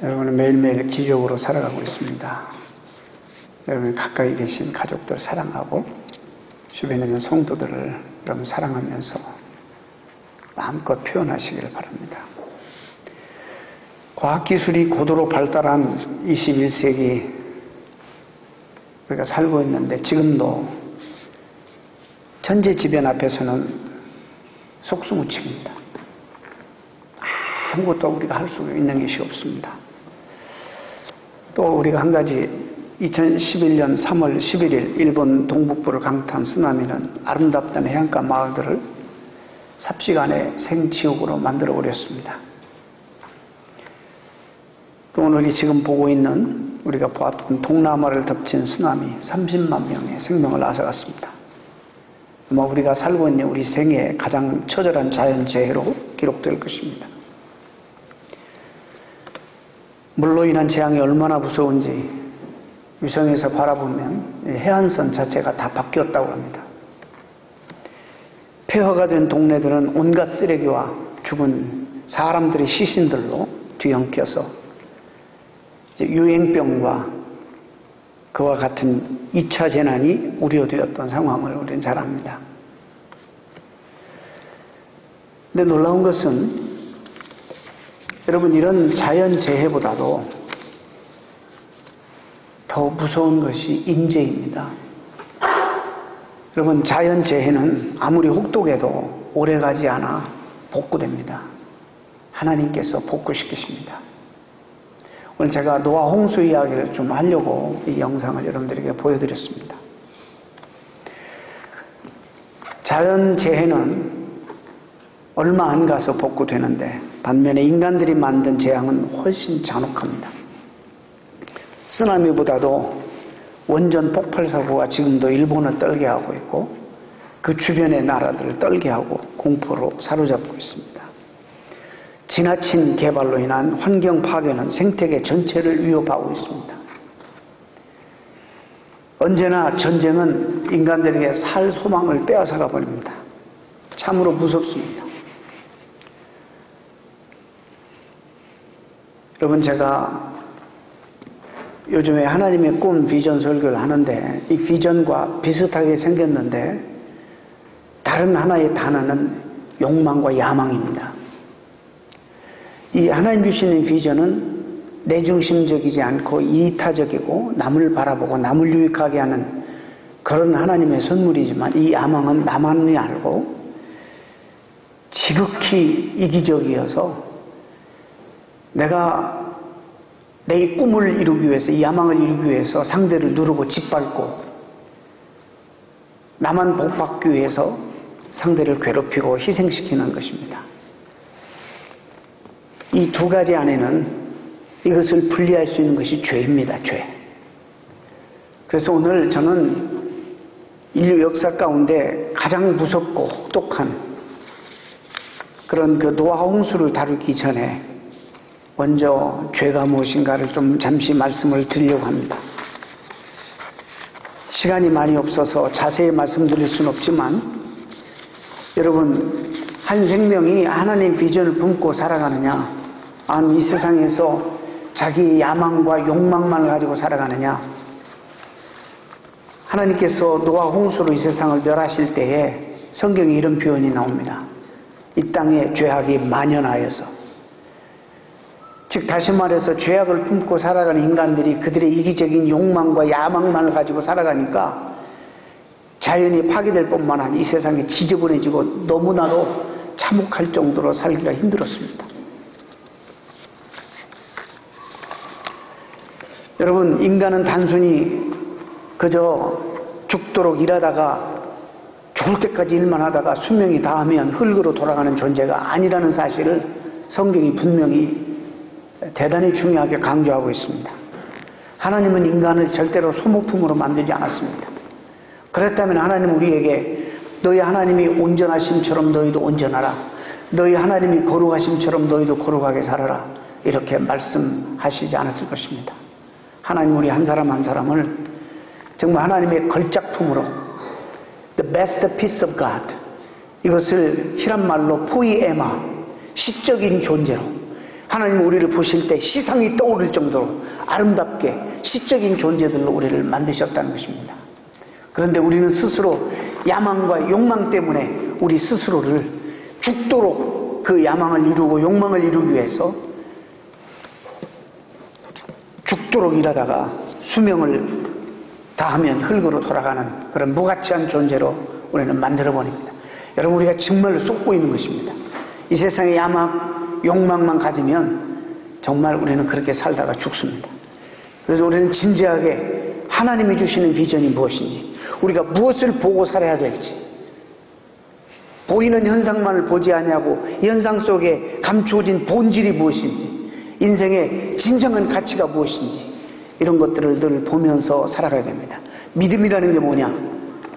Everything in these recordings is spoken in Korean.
여러분은 매일매일 기적으로 살아가고 있습니다. 여러분 가까이 계신 가족들 사랑하고 주변에 있는 성도들을 여러분 사랑하면서 마음껏 표현하시기를 바랍니다. 과학기술이 고도로 발달한 21세기 우리가 살고 있는데 지금도 천재지변 앞에서는 속수무책입니다. 아무것도 우리가 할 수 있는 것이 없습니다. 또 우리가 한 가지 2011년 3월 11일 일본 동북부를 강타한 쓰나미는 아름답던 해안가 마을들을 삽시간에 생지옥으로 만들어 버렸습니다. 또 오늘 지금 보고 있는 우리가 보았던 동남아를 덮친 쓰나미 30만 명의 생명을 앗아갔습니다. 아마 우리가 살고 있는 우리 생애의 가장 처절한 자연재해로 기록될 것입니다. 물로 인한 재앙이 얼마나 무서운지 위성에서 바라보면 해안선 자체가 다 바뀌었다고 합니다. 폐허가 된 동네들은 온갖 쓰레기와 죽은 사람들의 시신들로 뒤엉켜서 유행병과 그와 같은 2차 재난이 우려되었던 상황을 우리는 잘 압니다. 근데 놀라운 것은 여러분 이런 자연재해보다도 더 무서운 것이 인재입니다. 여러분 자연재해는 아무리 혹독해도 오래가지 않아 복구됩니다. 하나님께서 복구시키십니다. 오늘 제가 노아 홍수 이야기를 좀 하려고 이 영상을 여러분들에게 보여드렸습니다. 자연재해는 얼마 안 가서 복구되는데 반면에 인간들이 만든 재앙은 훨씬 잔혹합니다. 쓰나미보다도 원전 폭발 사고가 지금도 일본을 떨게 하고 있고 그 주변의 나라들을 떨게 하고 공포로 사로잡고 있습니다. 지나친 개발로 인한 환경 파괴는 생태계 전체를 위협하고 있습니다. 언제나 전쟁은 인간들에게 살 소망을 빼앗아가 버립니다. 참으로 무섭습니다. 여러분 제가 요즘에 하나님의 꿈 비전 설교를 하는데 이 비전과 비슷하게 생겼는데 다른 하나의 단어는 욕망과 야망입니다. 이 하나님 주시는 비전은 내중심적이지 않고 이타적이고 남을 바라보고 남을 유익하게 하는 그런 하나님의 선물이지만 이 야망은 나만이 알고 지극히 이기적이어서 내가 내 꿈을 이루기 위해서 이 야망을 이루기 위해서 상대를 누르고 짓밟고 나만 복받기 위해서 상대를 괴롭히고 희생시키는 것입니다. 이 두 가지 안에는 이것을 분리할 수 있는 것이 죄입니다. 죄. 그래서 오늘 저는 인류 역사 가운데 가장 무섭고 혹독한 그런 그 노아 홍수를 다루기 전에 먼저 죄가 무엇인가를 좀 잠시 말씀을 드리려고 합니다. 시간이 많이 없어서 자세히 말씀드릴 수는 없지만 여러분 한 생명이 하나님 비전을 품고 살아가느냐 아니면 이 세상에서 자기의 야망과 욕망만을 가지고 살아가느냐 하나님께서 노아 홍수로 이 세상을 멸하실 때에 성경에 이런 표현이 나옵니다. 이 땅에 죄악이 만연하여서 즉 다시 말해서 죄악을 품고 살아가는 인간들이 그들의 이기적인 욕망과 야망만을 가지고 살아가니까 자연이 파괴될 뿐만 아니라 이 세상이 지저분해지고 너무나도 참혹할 정도로 살기가 힘들었습니다. 여러분 인간은 단순히 그저 죽도록 일하다가 죽을 때까지 일만 하다가 수명이 다하면 흙으로 돌아가는 존재가 아니라는 사실을 성경이 분명히 대단히 중요하게 강조하고 있습니다. 하나님은 인간을 절대로 소모품으로 만들지 않았습니다. 그렇다면 하나님은 우리에게 너희 하나님이 온전하심처럼 너희도 온전하라. 너희 하나님이 거룩하심처럼 너희도 거룩하게 살아라. 이렇게 말씀하시지 않았을 것입니다. 하나님 우리 한 사람 한 사람을 정말 하나님의 걸작품으로 The best piece of God 이것을 히란말로 포이에마 시적인 존재로 하나님은 우리를 보실 때 시상이 떠오를 정도로 아름답게 시적인 존재들로 우리를 만드셨다는 것입니다. 그런데 우리는 스스로 야망과 욕망 때문에 우리 스스로를 죽도록 그 야망을 이루고 욕망을 이루기 위해서 죽도록 일하다가 수명을 다하면 흙으로 돌아가는 그런 무가치한 존재로 우리는 만들어버립니다. 여러분, 우리가 정말로 쏟고 있는 것입니다. 이 세상의 야망, 욕망만 가지면 정말 우리는 그렇게 살다가 죽습니다. 그래서 우리는 진지하게 하나님이 주시는 비전이 무엇인지, 우리가 무엇을 보고 살아야 될지, 보이는 현상만을 보지 아니하고 현상 속에 감추어진 본질이 무엇인지, 인생의 진정한 가치가 무엇인지, 이런 것들을 늘 보면서 살아가야 됩니다. 믿음이라는 게 뭐냐?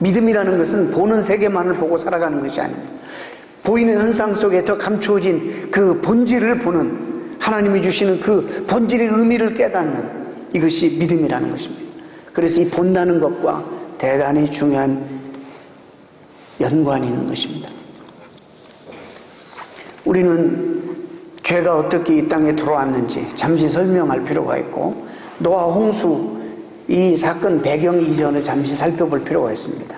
믿음이라는 것은 보는 세계만을 보고 살아가는 것이 아닙니다. 보이는 현상 속에 더 감추어진 그 본질을 보는, 하나님이 주시는 그 본질의 의미를 깨닫는, 이것이 믿음이라는 것입니다. 그래서 이 본다는 것과 대단히 중요한 연관이 있는 것입니다. 우리는 죄가 어떻게 이 땅에 들어왔는지 잠시 설명할 필요가 있고, 노아 홍수 이 사건 배경 이전을 잠시 살펴볼 필요가 있습니다.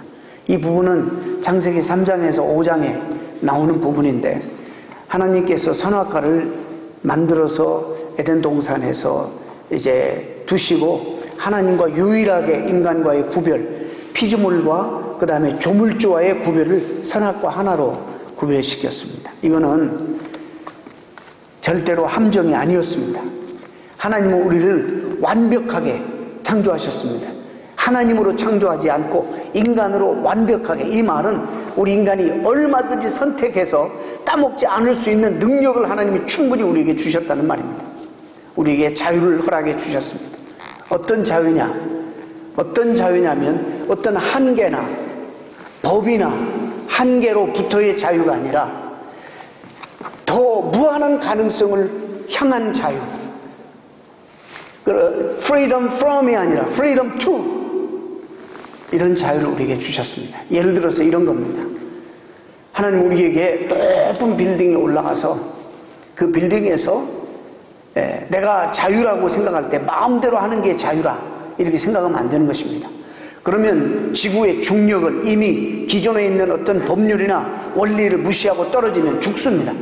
이 부분은 창세기 3장에서 5장에 나오는 부분인데, 하나님께서 선악과를 만들어서 에덴 동산에서 이제 두시고 하나님과 유일하게 인간과의 구별, 피조물과 그 다음에 조물주와의 구별을 선악과 하나로 구별시켰습니다. 이거는 절대로 함정이 아니었습니다. 하나님은 우리를 완벽하게 창조하셨습니다. 하나님으로 창조하지 않고 인간으로 완벽하게, 이 말은 우리 인간이 얼마든지 선택해서 따먹지 않을 수 있는 능력을 하나님이 충분히 우리에게 주셨다는 말입니다. 우리에게 자유를 허락해 주셨습니다. 어떤 자유냐? 어떤 자유냐면 어떤 한계나 법이나 한계로부터의 자유가 아니라 더 무한한 가능성을 향한 자유. freedom from이 아니라 freedom to, 이런 자유를 우리에게 주셨습니다. 예를 들어서 이런 겁니다. 하나님 우리에게 높은 빌딩에 올라가서 그 빌딩에서 내가 자유라고 생각할 때 마음대로 하는 게 자유라, 이렇게 생각하면 안 되는 것입니다. 그러면 지구의 중력을, 이미 기존에 있는 어떤 법률이나 원리를 무시하고 떨어지면 죽습니다.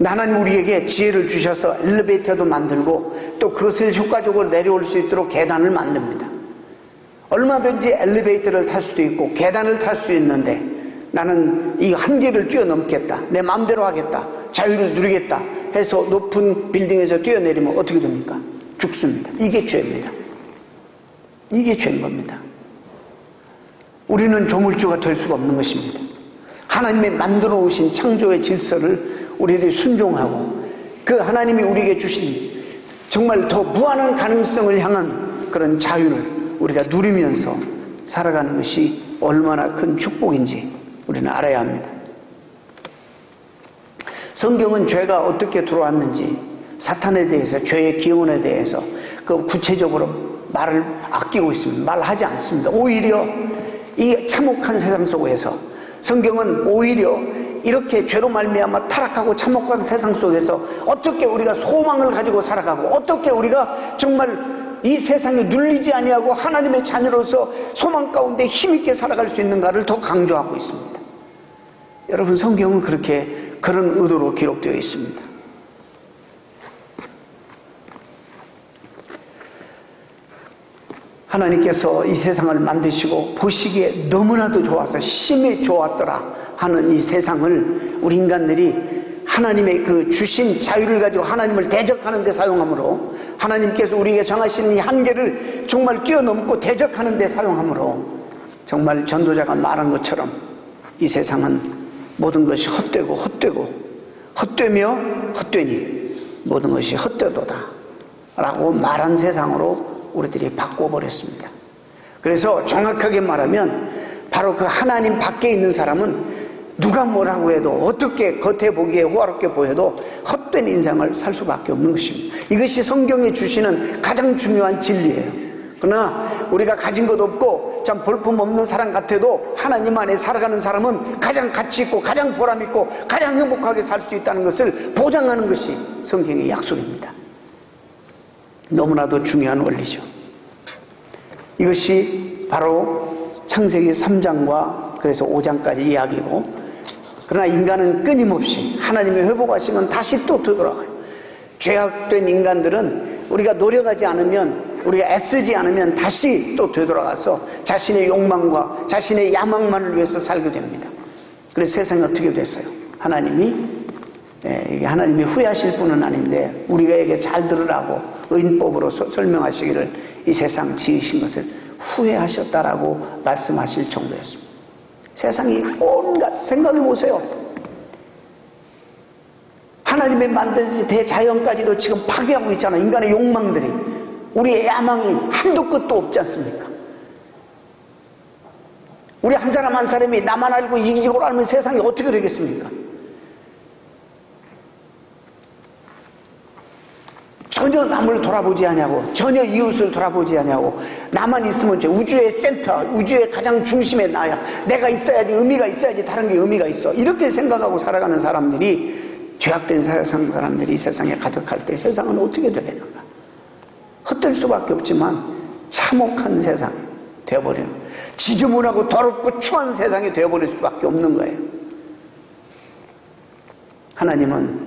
하나님 우리에게 지혜를 주셔서 엘리베이터도 만들고 또 그것을 효과적으로 내려올 수 있도록 계단을 만듭니다. 얼마든지 엘리베이터를 탈 수도 있고 계단을 탈 수 있는데, 나는 이 한계를 뛰어넘겠다, 내 마음대로 하겠다, 자유를 누리겠다 해서 높은 빌딩에서 뛰어내리면 어떻게 됩니까? 죽습니다. 이게 죄입니다. 이게 죄인 겁니다. 우리는 조물주가 될 수가 없는 것입니다. 하나님의 만들어 오신 창조의 질서를 우리들이 순종하고, 그 하나님이 우리에게 주신 정말 더 무한한 가능성을 향한 그런 자유를 우리가 누리면서 살아가는 것이 얼마나 큰 축복인지 우리는 알아야 합니다. 성경은 죄가 어떻게 들어왔는지, 사탄에 대해서, 죄의 기원에 대해서 그 구체적으로 말을 아끼고 있습니다. 말하지 않습니다. 오히려 이 참혹한 세상 속에서 성경은 오히려 이렇게 죄로 말미암아 타락하고 참혹한 세상 속에서 어떻게 우리가 소망을 가지고 살아가고, 어떻게 우리가 정말 이 세상에 눌리지 아니하고 하나님의 자녀로서 소망 가운데 힘있게 살아갈 수 있는가를 더 강조하고 있습니다. 여러분, 성경은 그렇게 그런 의도로 기록되어 있습니다. 하나님께서 이 세상을 만드시고 보시기에 너무나도 좋아서 심히 좋았더라 하는 이 세상을 우리 인간들이 하나님의 그 주신 자유를 가지고 하나님을 대적하는 데 사용하므로, 하나님께서 우리에게 정하신 이 한계를 정말 뛰어넘고 대적하는 데 사용하므로, 정말 전도자가 말한 것처럼 이 세상은 모든 것이 헛되고 헛되며 헛되니 모든 것이 헛되도다 라고 말한 세상으로 우리들이 바꿔버렸습니다. 그래서 정확하게 말하면 바로 그 하나님 밖에 있는 사람은 누가 뭐라고 해도, 어떻게 겉에 보기에 호화롭게 보여도 헛된 인생을 살 수밖에 없는 것입니다. 이것이 성경이 주시는 가장 중요한 진리예요. 그러나 우리가 가진 것 없고 참 볼품없는 사람 같아도 하나님 안에 살아가는 사람은 가장 가치 있고 가장 보람 있고 가장 행복하게 살 수 있다는 것을 보장하는 것이 성경의 약속입니다. 너무나도 중요한 원리죠. 이것이 바로 창세기 3장과 그래서 5장까지 이야기고, 그러나 인간은 끊임없이 하나님의 회복하시면 다시 또 되돌아가요. 죄악된 인간들은 우리가 노력하지 않으면, 우리가 애쓰지 않으면 다시 또 되돌아가서 자신의 욕망과 자신의 야망만을 위해서 살게 됩니다. 그래서 세상이 어떻게 됐어요? 이게 하나님이 후회하실 분은 아닌데 우리에게 잘 들으라고 의인법으로 설명하시기를 이 세상 지으신 것을 후회하셨다라고 말씀하실 정도였습니다. 세상이 온갖, 생각해 보세요. 하나님의 만드신 대자연까지도 지금 파괴하고 있잖아요. 인간의 욕망들이, 우리의 야망이 한도 끝도 없지 않습니까? 우리 한 사람 한 사람이 나만 알고 이기적으로 알면 세상이 어떻게 되겠습니까? 전혀 남을 돌아보지 않냐고, 전혀 이웃을 돌아보지 않냐고, 나만 있으면 우주의 센터, 우주의 가장 중심에 나야, 내가 있어야지, 의미가 있어야지, 다른 게 의미가 있어, 이렇게 생각하고 살아가는 사람들이, 죄악된 세상 사람들이 이 세상에 가득할 때 세상은 어떻게 되겠는가? 헛될 수밖에 없지만 참혹한 세상이 되어버리는, 지저분하고 더럽고 추한 세상이 되어버릴 수밖에 없는 거예요. 하나님은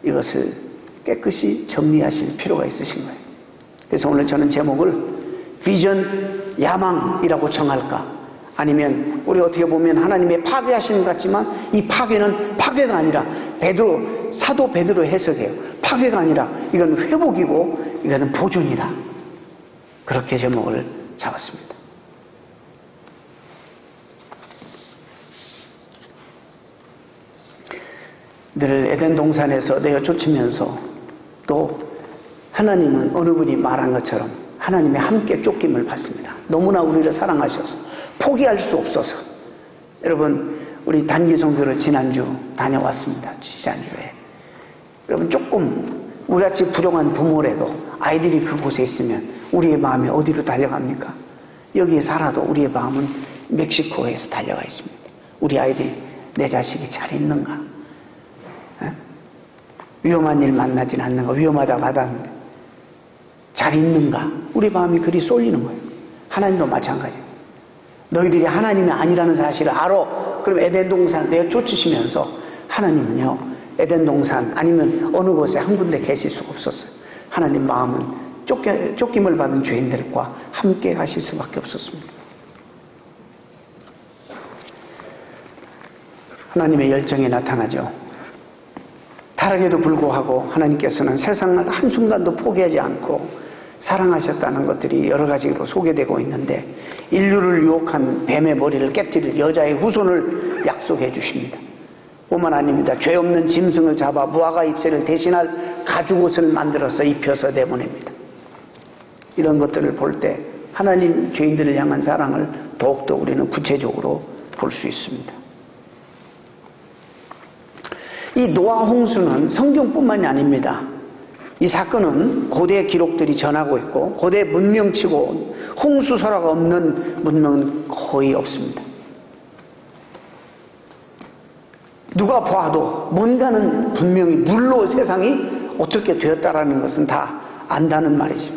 이것을 깨끗이 정리하실 필요가 있으신 거예요. 그래서 오늘 저는 제목을 비전 야망이라고 정할까? 아니면 우리 어떻게 보면 하나님의 파괴하시는 것 같지만 이 파괴는 파괴가 아니라, 사도 베드로 해석해요. 파괴가 아니라 이건 회복이고 이거는 보존이다. 그렇게 제목을 잡았습니다. 늘 에덴 동산에서 내어 쫓으면서 또 하나님은 어느 분이 말한 것처럼 하나님의 함께 쫓김을 받습니다. 너무나 우리를 사랑하셔서 포기할 수 없어서. 여러분, 우리 단기 선교를 지난주 다녀왔습니다. 지난주에. 여러분, 조금 우리같이 부정한 부모라도 아이들이 그곳에 있으면 우리의 마음이 어디로 달려갑니까? 여기에 살아도 우리의 마음은 멕시코에서 달려가 있습니다. 우리 아이들이, 내 자식이 잘 있는가? 위험한 일 만나진 않는가? 위험하다 받았는데 잘 있는가? 우리 마음이 그리 쏠리는 거예요. 하나님도 마찬가지예요. 너희들이 하나님이 아니라는 사실을 알아. 그럼 에덴 동산을 내어 쫓으시면서 하나님은요, 에덴 동산 아니면 어느 곳에 한 군데 계실 수가 없었어요. 하나님 마음은 쫓김을 받은 죄인들과 함께 가실 수밖에 없었습니다. 하나님의 열정이 나타나죠. 타락에도 불구하고 하나님께서는 세상을 한순간도 포기하지 않고 사랑하셨다는 것들이 여러 가지로 소개되고 있는데, 인류를 유혹한 뱀의 머리를 깨뜨릴 여자의 후손을 약속해 주십니다. 뿐만 아닙니다. 죄 없는 짐승을 잡아 무화과 잎새를 대신할 가죽옷을 만들어서 입혀서 내보냅니다. 이런 것들을 볼 때 하나님 죄인들을 향한 사랑을 더욱더 우리는 구체적으로 볼 수 있습니다. 이 노아 홍수는 성경뿐만이 아닙니다. 이 사건은 고대 기록들이 전하고 있고, 고대 문명치고 홍수설화가 없는 문명은 거의 없습니다. 누가 봐도 뭔가는 분명히 물로 세상이 어떻게 되었다라는 것은 다 안다는 말이죠.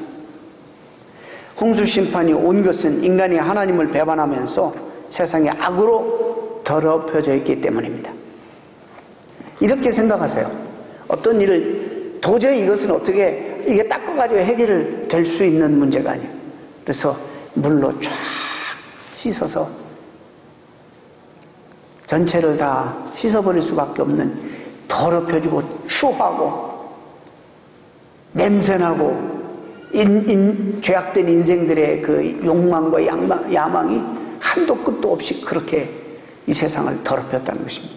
홍수 심판이 온 것은 인간이 하나님을 배반하면서 세상에 악으로 더럽혀져 있기 때문입니다. 이렇게 생각하세요. 어떤 일을 도저히 이것은 어떻게 이게 닦아가지고 해결을 될 수 있는 문제가 아니에요. 그래서 물로 쫙 씻어서 전체를 다 씻어버릴 수밖에 없는, 더럽혀지고 추하고 냄새나고 죄악된 인생들의 그 욕망과 야망이 한도 끝도 없이 그렇게 이 세상을 더럽혔다는 것입니다.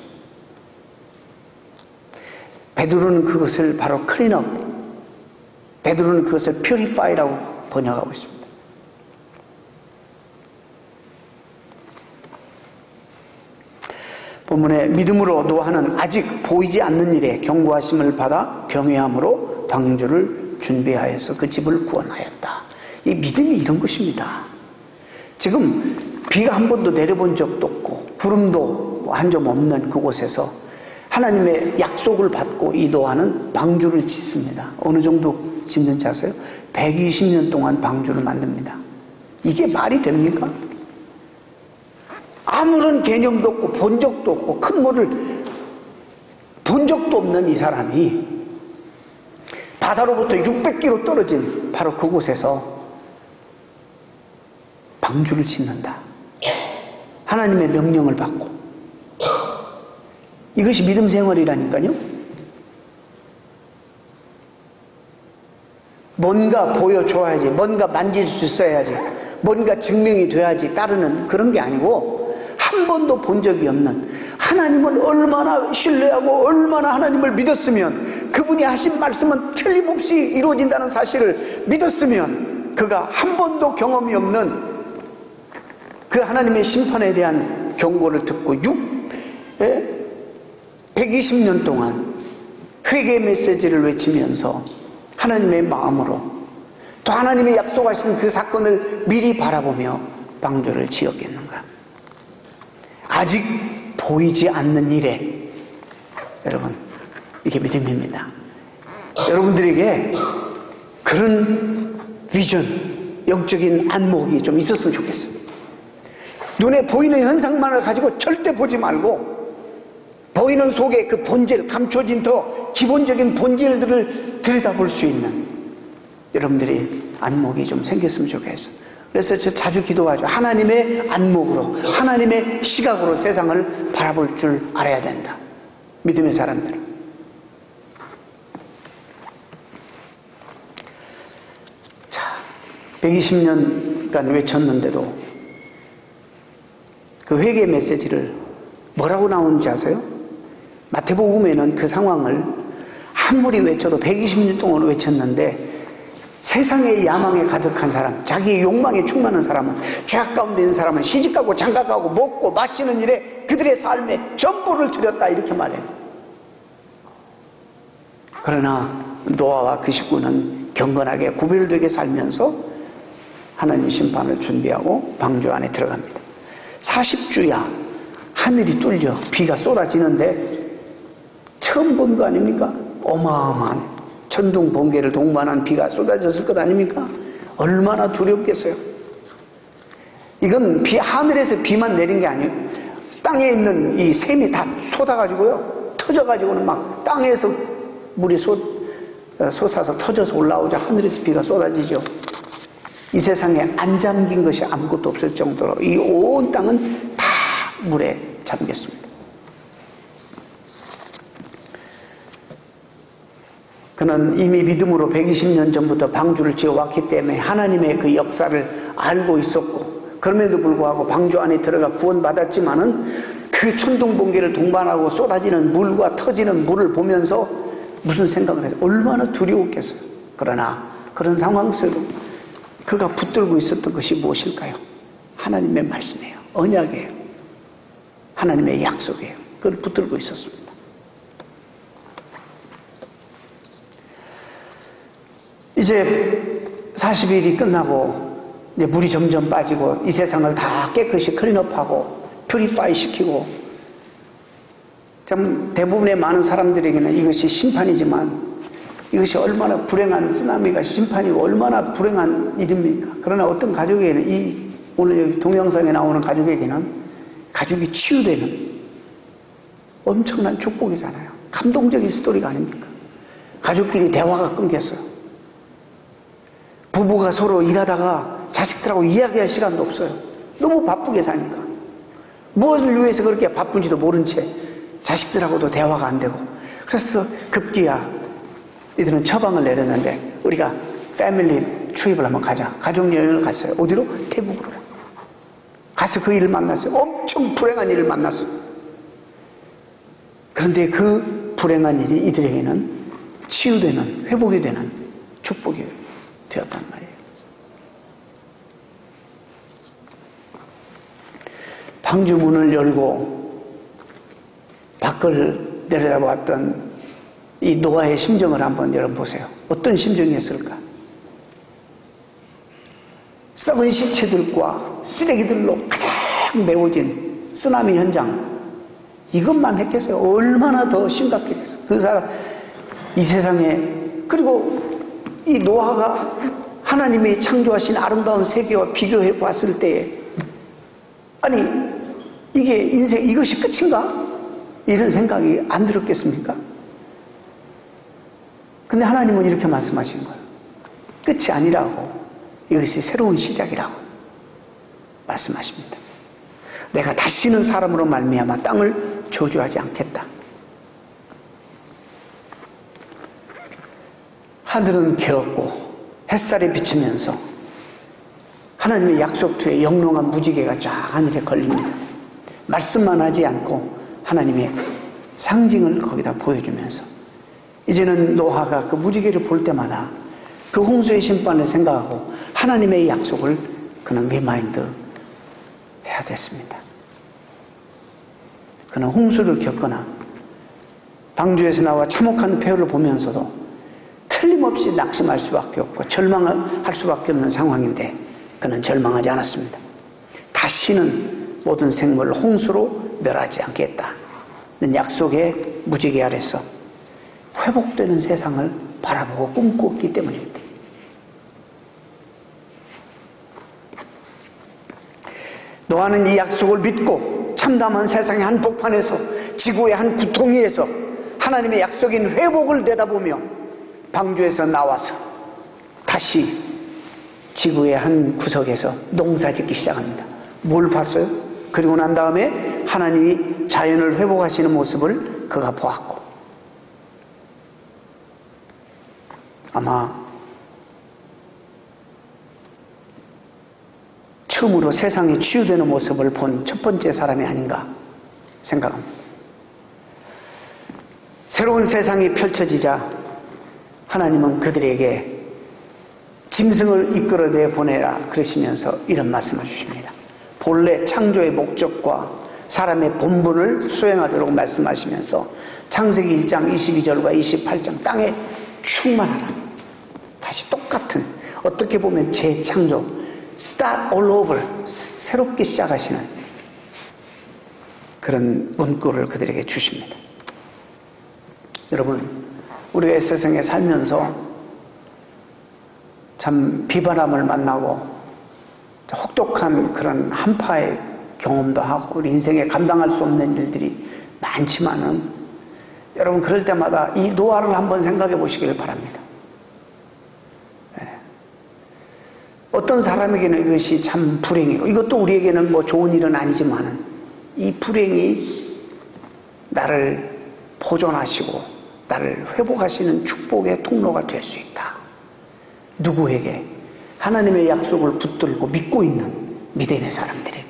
베드로는 그것을 바로 클린업, 베드로는 그것을 퓨리파이라고 번역하고 있습니다. 본문에 믿음으로 노아는 아직 보이지 않는 일에 경고하심을 받아 경외함으로 방주를 준비하여서 그 집을 구원하였다. 이 믿음이 이런 것입니다. 지금 비가 한 번도 내려본 적도 없고 구름도 한 점 없는 그곳에서 하나님의 약속을 받고 이 노아는 방주를 짓습니다. 어느 정도 짓는지 아세요? 120년 동안 방주를 만듭니다. 이게 말이 됩니까? 아무런 개념도 없고 본 적도 없고 큰 물을 본 적도 없는 이 사람이 바다로부터 600km 떨어진 바로 그곳에서 방주를 짓는다. 하나님의 명령을 받고. 이것이 믿음 생활이라니까요. 뭔가 보여줘야지, 뭔가 만질 수 있어야지, 뭔가 증명이 돼야지 따르는 그런 게 아니고 한 번도 본 적이 없는 하나님을 얼마나 신뢰하고 얼마나 하나님을 믿었으면 그분이 하신 말씀은 틀림없이 이루어진다는 사실을 믿었으면 그가 한 번도 경험이 없는 그 하나님의 심판에 대한 경고를 듣고 120년 동안 회개 메시지를 외치면서 하나님의 마음으로 또 하나님이 약속하신 그 사건을 미리 바라보며 방주를 지었겠는가. 아직 보이지 않는 일에 여러분 이게 믿음입니다. 여러분들에게 그런 비전, 영적인 안목이 좀 있었으면 좋겠어요. 눈에 보이는 현상만을 가지고 절대 보지 말고 보이는 속에 그 본질, 감춰진 더 기본적인 본질들을 들여다볼 수 있는 여러분들이 안목이 좀 생겼으면 좋겠어요. 그래서 저 자주 기도하죠. 하나님의 안목으로, 하나님의 시각으로 세상을 바라볼 줄 알아야 된다. 믿음의 사람들은. 자, 120년간 외쳤는데도 그 회개 메시지를 뭐라고 나오는지 아세요? 마태복음에는 그 상황을 아무리 외쳐도 120년 동안 외쳤는데 세상의 야망에 가득한 사람, 자기의 욕망에 충만한 사람은, 죄악 가운데 있는 사람은 시집가고 장가가고 먹고 마시는 일에 그들의 삶에 전부를 들였다 이렇게 말해요. 그러나 노아와 그 식구는 경건하게 구별되게 살면서 하나님의 심판을 준비하고 방주 안에 들어갑니다. 40주야 하늘이 뚫려 비가 쏟아지는데 처음 본 거 아닙니까? 어마어마한 천둥 번개를 동반한 비가 쏟아졌을 것 아닙니까? 얼마나 두렵겠어요. 이건 하늘에서 비만 내린 게 아니에요. 땅에 있는 이 샘이 다 쏟아가지고요, 터져가지고는 막 땅에서 물이 솟아서 터져서 올라오자 하늘에서 비가 쏟아지죠. 이 세상에 안 잠긴 것이 아무것도 없을 정도로 이 온 땅은 다 물에 잠겼습니다. 그는 이미 믿음으로 120년 전부터 방주를 지어왔기 때문에 하나님의 그 역사를 알고 있었고, 그럼에도 불구하고 방주 안에 들어가 구원받았지만은 그 천둥번개를 동반하고 쏟아지는 물과 터지는 물을 보면서 무슨 생각을 해서 얼마나 두려웠겠어요. 그러나 그런 상황 속에도 그가 붙들고 있었던 것이 무엇일까요? 하나님의 말씀이에요. 언약이에요. 하나님의 약속이에요. 그걸 붙들고 있었습니다. 이제 40일이 끝나고 이제 물이 점점 빠지고 이 세상을 다 깨끗이 클린업하고 퓨리파이 시키고, 참 대부분의 많은 사람들에게는 이것이 심판이지만 이것이 얼마나 불행한 쓰나미가 심판이고 얼마나 불행한 일입니까? 그러나 어떤 가족에게는, 오늘 여기 동영상에 나오는 가족에게는 가족이 치유되는 엄청난 축복이잖아요. 감동적인 스토리가 아닙니까? 가족끼리 대화가 끊겼어요. 부부가 서로 일하다가 자식들하고 이야기할 시간도 없어요. 너무 바쁘게 사니까. 무엇을 위해서 그렇게 바쁜지도 모른 채 자식들하고도 대화가 안 되고, 그래서 급기야 이들은 처방을 내렸는데 우리가 패밀리 트립을 한번 가자. 가족 여행을 갔어요. 어디로? 태국으로. 가서 그 일을 만났어요. 엄청 불행한 일을 만났어요. 그런데 그 불행한 일이 이들에게는 치유되는, 회복이 되는 축복이 되었단 말이에요. 방주 문을 열고 밖을 내려다봤던 이 노아의 심정을 한번 여러분 보세요. 어떤 심정이었을까? 썩은 시체들과 쓰레기들로 가득 메워진 쓰나미 현장, 이것만 했겠어요? 얼마나 더 심각했겠어요? 그 사람, 이 세상에, 그리고 이 노아가 하나님이 창조하신 아름다운 세계와 비교해 봤을 때에, 아니 이게 인생, 이것이 끝인가? 이런 생각이 안 들었겠습니까? 근데 하나님은 이렇게 말씀하신 거예요. 끝이 아니라고, 이것이 새로운 시작이라고 말씀하십니다. 내가 다시는 사람으로 말미암아 땅을 저주하지 않겠다. 하늘은 개었고 햇살이 비치면서 하나님의 약속투에 영롱한 무지개가 쫙 하늘에 걸립니다. 말씀만 하지 않고 하나님의 상징을 거기다 보여주면서, 이제는 노아가 그 무지개를 볼 때마다 그 홍수의 심판을 생각하고 하나님의 약속을 그는 리마인드 해야 됐습니다. 그는 홍수를 겪거나 방주에서 나와 참혹한 폐허를 보면서도 틀림없이 낙심할 수밖에 없고 절망을 할 수밖에 없는 상황인데, 그는 절망하지 않았습니다. 다시는 모든 생물을 홍수로 멸하지 않겠다는 약속의 무지개 아래서 회복되는 세상을 바라보고 꿈꾸었기 때문입니다. 노아는 이 약속을 믿고 참담한 세상의 한복판에서, 지구의 한 구덩이에서 하나님의 약속인 회복을 내다보며 방주에서 나와서 다시 지구의 한 구석에서 농사짓기 시작합니다. 뭘 봤어요? 그리고 난 다음에 하나님이 자연을 회복하시는 모습을 그가 보았고, 아마 처음으로 세상에 치유되는 모습을 본 첫 번째 사람이 아닌가 생각합니다. 새로운 세상이 펼쳐지자 하나님은 그들에게 짐승을 이끌어내 보내라 그러시면서 이런 말씀을 주십니다. 본래 창조의 목적과 사람의 본분을 수행하도록 말씀하시면서 창세기 1장 22절과 28장 땅에 충만하라. 다시 똑같은, 어떻게 보면 재창조, start all over, 새롭게 시작하시는 그런 문구를 그들에게 주십니다. 여러분, 우리가 이 세상에 살면서 참 비바람을 만나고 혹독한 그런 한파의 경험도 하고 우리 인생에 감당할 수 없는 일들이 많지만은, 여러분 그럴 때마다 이 노아를 한번 생각해 보시길 바랍니다. 어떤 사람에게는 이것이 참 불행이고, 이것도 우리에게는 뭐 좋은 일은 아니지만은, 이 불행이 나를 보존하시고 나를 회복하시는 축복의 통로가 될 수 있다. 누구에게? 하나님의 약속을 붙들고 믿고 있는 믿음의 사람들에게.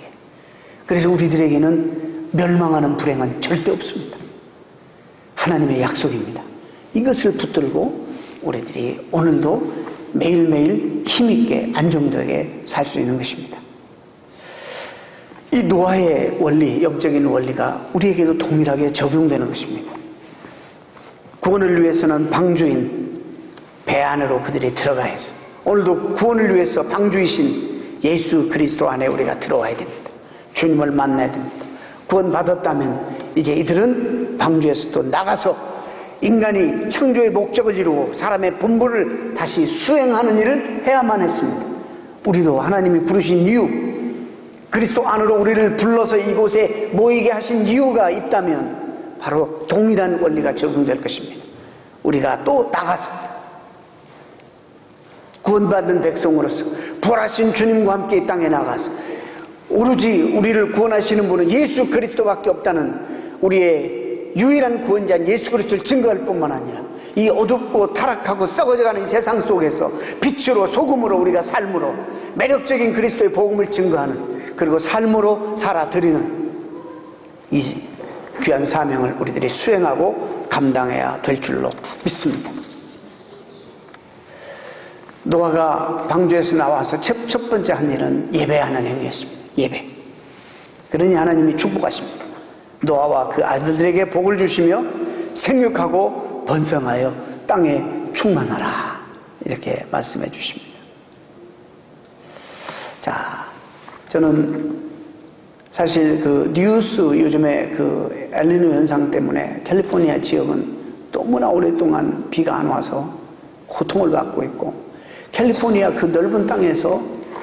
그래서 우리들에게는 멸망하는 불행은 절대 없습니다. 하나님의 약속입니다. 이것을 붙들고 우리들이 오늘도 매일매일 힘있게 안정되게 살 수 있는 것입니다. 이 노아의 원리, 영적인 원리가 우리에게도 동일하게 적용되는 것입니다. 구원을 위해서는 방주인 배 안으로 그들이 들어가야죠. 오늘도 구원을 위해서 방주이신 예수 그리스도 안에 우리가 들어와야 됩니다. 주님을 만나야 됩니다. 구원받았다면 이제 이들은 방주에서 또 나가서 인간이 창조의 목적을 이루고 사람의 본분을 다시 수행하는 일을 해야만 했습니다. 우리도 하나님이 부르신 이유, 그리스도 안으로 우리를 불러서 이곳에 모이게 하신 이유가 있다면 바로 동일한 원리가 적용될 것입니다. 우리가 또 나가서 구원받는 백성으로서 부활하신 주님과 함께 이 땅에 나가서 오로지 우리를 구원하시는 분은 예수 그리스도밖에 없다는 우리의 유일한 구원자인 예수 그리스도를 증거할 뿐만 아니라 이 어둡고 타락하고 썩어져가는 이 세상 속에서 빛으로 소금으로 우리가 삶으로 매력적인 그리스도의 복음을 증거하는, 그리고 삶으로 살아드리는 이 귀한 사명을 우리들이 수행하고 감당해야 될 줄로 믿습니다. 노아가 방주에서 나와서 첫 번째 한 일은 예배하는 행위였습니다. 예배. 그러니 하나님이 축복하십니다. 노아와 그 아들들에게 복을 주시며 생육하고 번성하여 땅에 충만하라, 이렇게 말씀해 주십니다. 저는 사실 그 뉴스 요즘에 그 엘니뇨 현상 때문에 캘리포니아 지역은 너무나 오랫동안 비가 안 와서 고통을 받고 있고, 캘리포니아 그 넓은 땅에서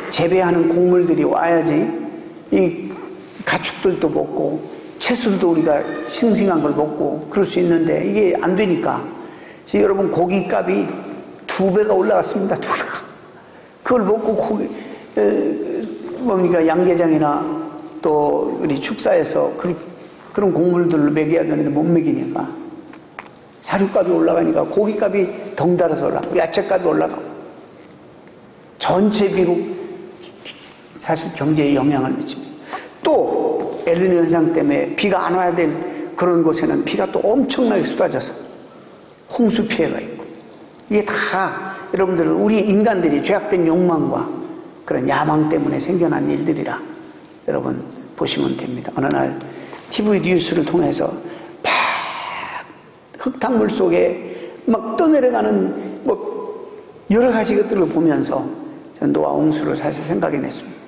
재배하는 곡물들이 와야지 이 가축들도 먹고 채소도 우리가 싱싱한 걸 먹고 그럴 수 있는데 이게 안 되니까 지금 여러분 고기값이 2배가 올라갔습니다. 2배가. 그걸 먹고 고기 뭡니까 양계장이나 또 우리 축사에서 그런 곡물들을 먹여야 되는데 못 먹이니까 사료값이 올라가니까 고기값이 덩달아서 올라가고 야채값이 올라가고 전체 비로 사실 경제에 영향을 미칩니다. 또 엘니뇨 현상 때문에 비가 안 와야 될 그런 곳에는 비가 또 엄청나게 쏟아져서 홍수 피해가 있고, 이게 다 여러분들은 우리 인간들이 죄악된 욕망과 그런 야망 때문에 생겨난 일들이라 여러분 보시면 됩니다. 어느 날 TV 뉴스를 통해서 막 흙탕물 속에 막 떠내려가는 뭐 여러 가지 것들을 보면서 노아 홍수를 사실 생각해냈습니다.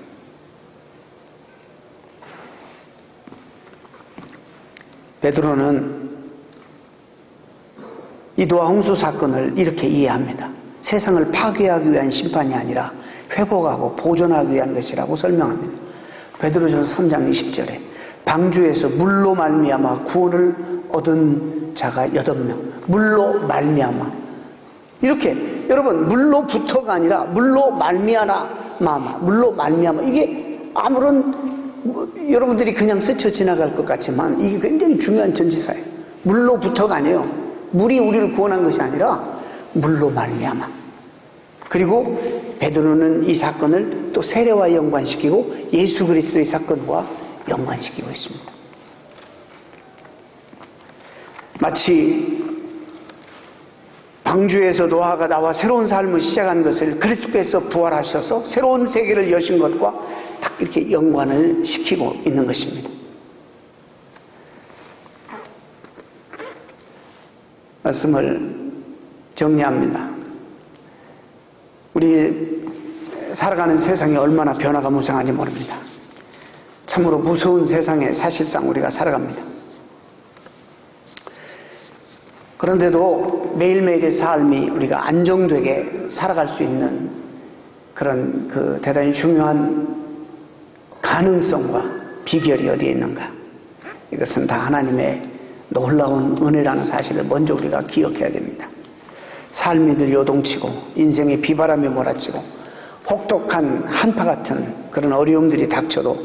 베드로는 이 노아 홍수 사건을 이렇게 이해합니다. 세상을 파괴하기 위한 심판이 아니라 회복하고 보존하기 위한 것이라고 설명합니다. 베드로전서 3장 20절에 방주에서 물로 말미암아 구원을 얻은 자가 8명, 물로 말미암아, 이렇게 여러분 물로부터가 아니라 물로 말미암아, 물로 말미암아, 이게 아무런 여러분들이 그냥 스쳐 지나갈 것 같지만 이게 굉장히 중요한 전치사예요. 물로부터가 아니에요. 물이 우리를 구원한 것이 아니라 물로 말미암아. 그리고 베드로는 이 사건을 또 세례와 연관시키고 예수 그리스도의 사건과 연관시키고 있습니다. 마치 방주에서 노아가 나와 새로운 삶을 시작한 것을 그리스도께서 부활하셔서 새로운 세계를 여신 것과 딱 이렇게 연관을 시키고 있는 것입니다. 말씀을 정리합니다. 우리 살아가는 세상이 얼마나 변화가 무성한지 모릅니다. 참으로 무서운 세상에 사실상 우리가 살아갑니다. 그런데도 매일매일의 삶이 우리가 안정되게 살아갈 수 있는 그런 그 대단히 중요한 가능성과 비결이 어디에 있는가? 이것은 다 하나님의 놀라운 은혜라는 사실을 먼저 우리가 기억해야 됩니다. 삶이 늘 요동치고 인생의 비바람이 몰아치고 혹독한 한파 같은 그런 어려움들이 닥쳐도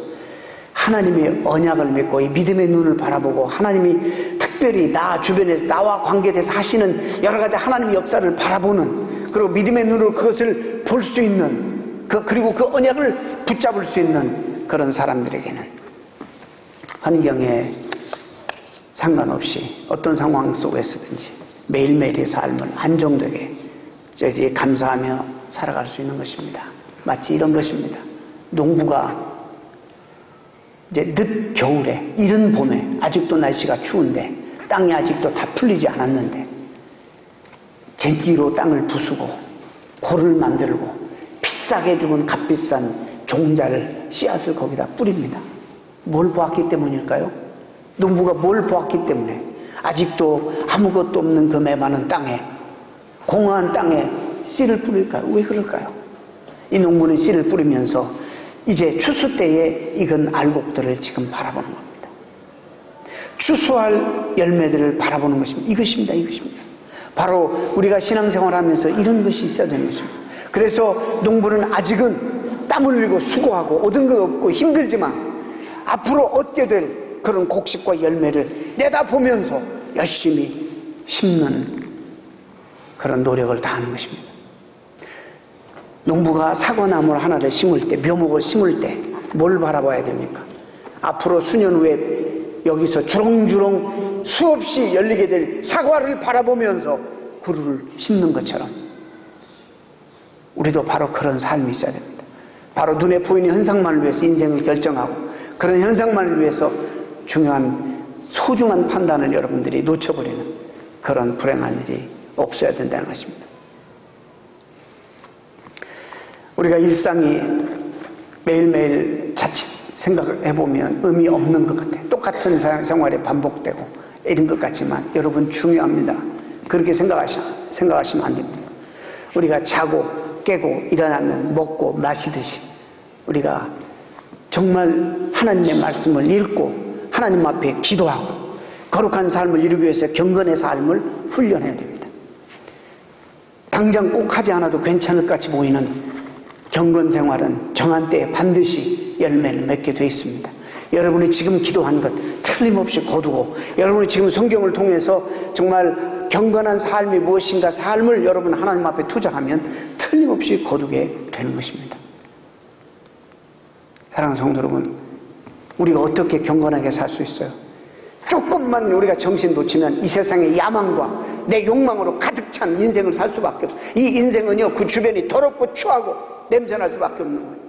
하나님의 언약을 믿고 이 믿음의 눈을 바라보고 하나님이 특별히 나 주변에서 나와 관계돼서 하시는 여러 가지 하나님의 역사를 바라보는, 그리고 믿음의 눈으로 그것을 볼 수 있는 그리고 그 언약을 붙잡을 수 있는 그런 사람들에게는 환경에 상관없이 어떤 상황 속에서든지 매일매일의 삶을 안정되게 저희들이 감사하며 살아갈 수 있는 것입니다. 마치 이런 것입니다. 농부가 이제 늦 겨울에 이른 봄에 아직도 날씨가 추운데 땅이 아직도 다 풀리지 않았는데 쟁기로 땅을 부수고 골을 만들고 비싸게 주는 값비싼 종자를 씨앗을 거기다 뿌립니다. 뭘 보았기 때문일까요? 농부가 뭘 보았기 때문에 아직도 아무것도 없는 그 메마른 땅에, 공허한 땅에 씨를 뿌릴까요? 왜 그럴까요? 이 농부는 씨를 뿌리면서 이제 추수 때에 익은 알곡들을 지금 바라보는 겁니다. 추수할 열매들을 바라보는 것입니다. 이것입니다. 바로 우리가 신앙생활 하면서 이런 것이 있어야 되는 것입니다. 그래서 농부는 아직은 땀을 흘리고 수고하고 얻은 것 없고 힘들지만 앞으로 얻게 될 그런 곡식과 열매를 내다보면서 열심히 심는 그런 노력을 다하는 것입니다. 농부가 사과나무 하나를 심을 때, 묘목을 심을 때 뭘 바라봐야 됩니까? 앞으로 수년 후에 여기서 주렁주렁 수없이 열리게 될 사과를 바라보면서 그루를 심는 것처럼 우리도 바로 그런 삶이 있어야 됩니다. 바로 눈에 보이는 현상만을 위해서 인생을 결정하고 그런 현상만을 위해서 중요한 소중한 판단을 여러분들이 놓쳐버리는 그런 불행한 일이 없어야 된다는 것입니다. 우리가 일상이 매일매일 생각해보면 의미 없는 것 같아요. 똑같은 생활에 반복되고 이런 것 같지만 여러분 중요합니다. 그렇게 생각하시면 안 됩니다. 우리가 자고 깨고 일어나면 먹고 마시듯이 우리가 정말 하나님의 말씀을 읽고 하나님 앞에 기도하고 거룩한 삶을 이루기 위해서 경건의 삶을 훈련해야 됩니다. 당장 꼭 하지 않아도 괜찮을 것 같이 보이는 경건 생활은 정한 때에 반드시 열매를 맺게 되어 있습니다. 여러분이 지금 기도한 것 틀림없이 거두고 여러분이 지금 성경을 통해서 정말 경건한 삶이 무엇인가 삶을 여러분 하나님 앞에 투자하면 틀림없이 거두게 되는 것입니다. 사랑하는 성도 여러분, 우리가 어떻게 경건하게 살 수 있어요? 조금만 우리가 정신 놓치면 이 세상의 야망과 내 욕망으로 가득 찬 인생을 살 수밖에 없어요. 이 인생은요, 그 주변이 더럽고 추하고 냄새날 수밖에 없는 거예요.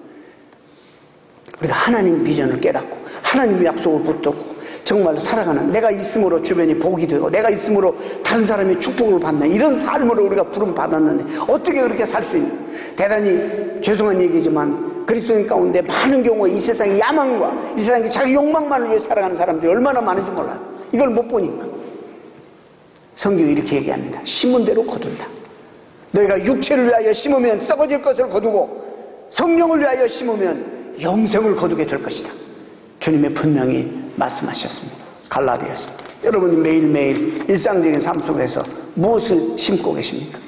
우리가 하나님 비전을 깨닫고 하나님의 약속을 붙들고 정말 살아가는, 내가 있음으로 주변이 복이 되고 내가 있음으로 다른 사람이 축복을 받는 이런 삶으로 우리가 부름 받았는데 어떻게 그렇게 살 수 있는, 대단히 죄송한 얘기지만 그리스도인 가운데 많은 경우에 이 세상의 야망과 이 세상의 자기 욕망만을 위해 살아가는 사람들이 얼마나 많은지 몰라요. 이걸 못 보니까. 성경이 이렇게 얘기합니다. 심은 대로 거둔다. 너희가 육체를 위하여 심으면 썩어질 것을 거두고 성령을 위하여 심으면 영생을 거두게 될 것이다. 주님이 분명히 말씀하셨습니다. 갈라디아서. 여러분이 매일매일 일상적인 삶 속에서 무엇을 심고 계십니까?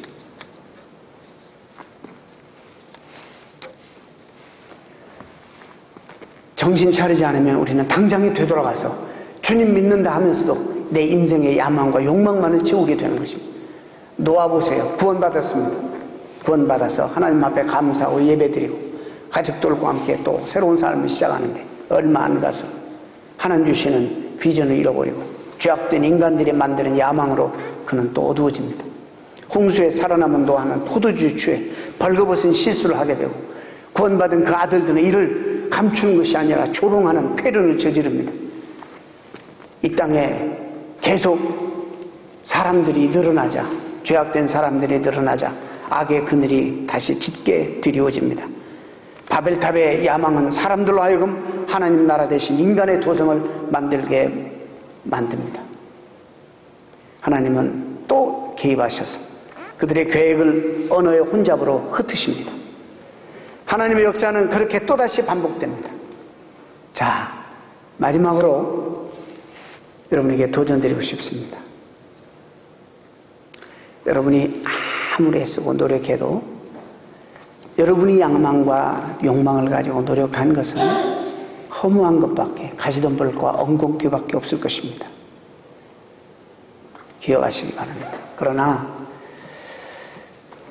정신 차리지 않으면 우리는 당장에 되돌아가서 주님 믿는다 하면서도 내 인생의 야망과 욕망만을 채우게 되는 것입니다. 놓아보세요. 구원받았습니다. 구원받아서 하나님 앞에 감사하고 예배드리고 가족들과 함께 또 새로운 삶을 시작하는데 얼마 안 가서 하나님 주시는 비전을 잃어버리고 죄악된 인간들이 만드는 야망으로 그는 또 어두워집니다. 홍수에 살아남은 노아는 포도주 취해 벌거벗은 실수를 하게 되고 구원받은 그 아들들은 이를 감추는 것이 아니라 조롱하는 폐륜을 저지릅니다. 이 땅에 계속 사람들이 늘어나자, 죄악된 사람들이 늘어나자 악의 그늘이 다시 짙게 드리워집니다. 바벨탑의 야망은 사람들로 하여금 하나님 나라 대신 인간의 도성을 만들게 만듭니다. 하나님은 또 개입하셔서 그들의 계획을 언어의 혼잡으로 흩으십니다. 하나님의 역사는 그렇게 또다시 반복됩니다. 자, 마지막으로 여러분에게 도전드리고 싶습니다. 여러분이 아무리 애쓰고 노력해도 여러분이 야망과 욕망을 가지고 노력한 것은 허무한 것밖에, 가시덤불과 엉겅퀴밖에 없을 것입니다. 기억하시기 바랍니다. 그러나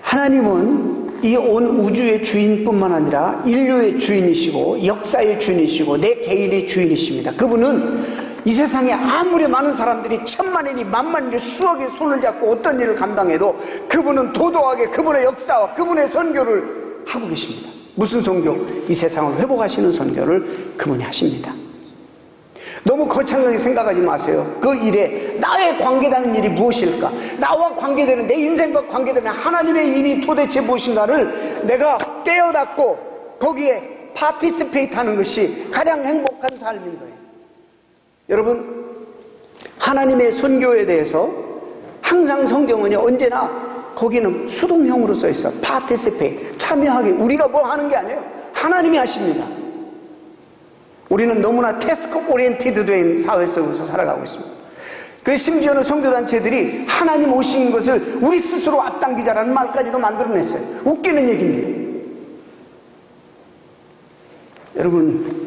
하나님은 이 온 우주의 주인뿐만 아니라 인류의 주인이시고 역사의 주인이시고 내 개인의 주인이십니다. 그분은 이 세상에 아무리 많은 사람들이 천만이니 만만이니 수억의 손을 잡고 어떤 일을 감당해도 그분은 도도하게 그분의 역사와 그분의 선교를 하고 계십니다. 무슨 선교? 이 세상을 회복하시는 선교를 그분이 하십니다. 너무 거창하게 생각하지 마세요. 그 일에 나의 관계되는 일이 무엇일까? 나와 관계되는, 내 인생과 관계되는 하나님의 일이 도대체 무엇인가를 내가 깨어닫고 거기에 파티시페이트 하는 것이 가장 행복한 삶인 거예요. 여러분, 하나님의 선교에 대해서 항상 성경은 언제나 거기는 수동형으로 써 있어. 파티시페이트, 참여하게. 우리가 뭐 하는 게 아니에요. 하나님이 하십니다. 우리는 너무나 태스크 오리엔티드 된 사회 속에서 살아가고 있습니다. 그래서 심지어는 선교단체들이 하나님 오신 것을 우리 스스로 앞당기자라는 말까지도 만들어냈어요. 웃기는 얘기입니다. 여러분,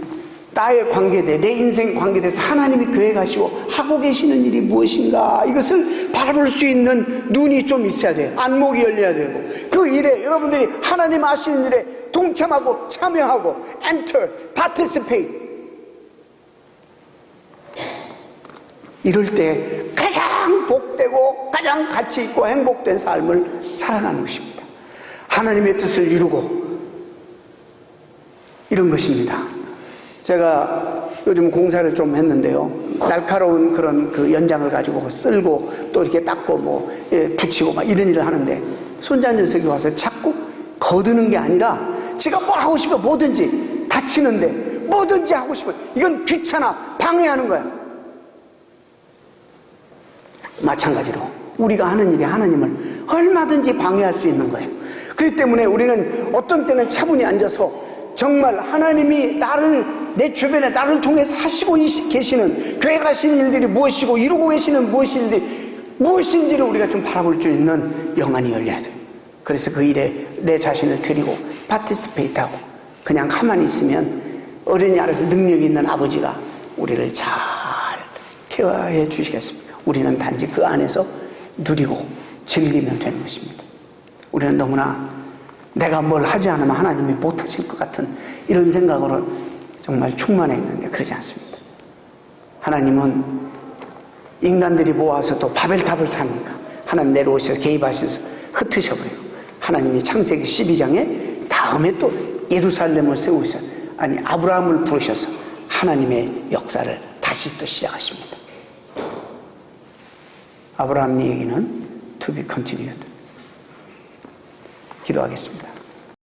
나의 관계대, 내 인생 관계대에서 하나님이 계획하시고 하고 계시는 일이 무엇인가, 이것을 바라볼 수 있는 눈이 좀 있어야 돼요. 안목이 열려야 되고, 그 일에 여러분들이 하나님 하시는 일에 동참하고 참여하고 enter, participate. 이럴 때 가장 복되고 가장 가치 있고 행복된 삶을 살아가는 것입니다. 하나님의 뜻을 이루고 이런 것입니다. 제가 요즘 공사를 좀 했는데요, 날카로운 그런 그 연장을 가지고 쓸고 또 이렇게 닦고 붙이고 막 이런 일을 하는데 손자 녀석이 와서 자꾸 거두는 게 아니라 지가 뭐 하고 싶어 뭐든지 다치는데 뭐든지 하고 싶어. 이건 귀찮아. 방해하는 거야. 마찬가지로 우리가 하는 일이 하나님을 얼마든지 방해할 수 있는 거예요. 그렇기 때문에 우리는 어떤 때는 차분히 앉아서 정말 하나님이 내 주변에 나를 통해서 하시고 계시는, 교회 가시는 일들이 무엇이고 이루고 계시는 무엇인지를 우리가 좀 바라볼 수 있는 영안이 열려야 돼요. 그래서 그 일에 내 자신을 드리고 파티스페이트하고 그냥 가만히 있으면 어른이 알아서 능력이 있는 아버지가 우리를 잘 케어해 주시겠습니다. 우리는 단지 그 안에서 누리고 즐기면 되는 것입니다. 우리는 너무나 내가 뭘 하지 않으면 하나님이 못하실 것 같은 이런 생각으로 정말 충만해 있는데 그러지 않습니다. 하나님은 인간들이 모아서 또 바벨탑을 사니까 하나님 내려오셔서 개입하셔서 흩으셔버리고, 하나님이 창세기 12장에 다음에 또 예루살렘을 세우셔서 아브라함을 부르셔서 하나님의 역사를 다시 또 시작하십니다. 아브라함 얘기는 to be continued. 기도하겠습니다.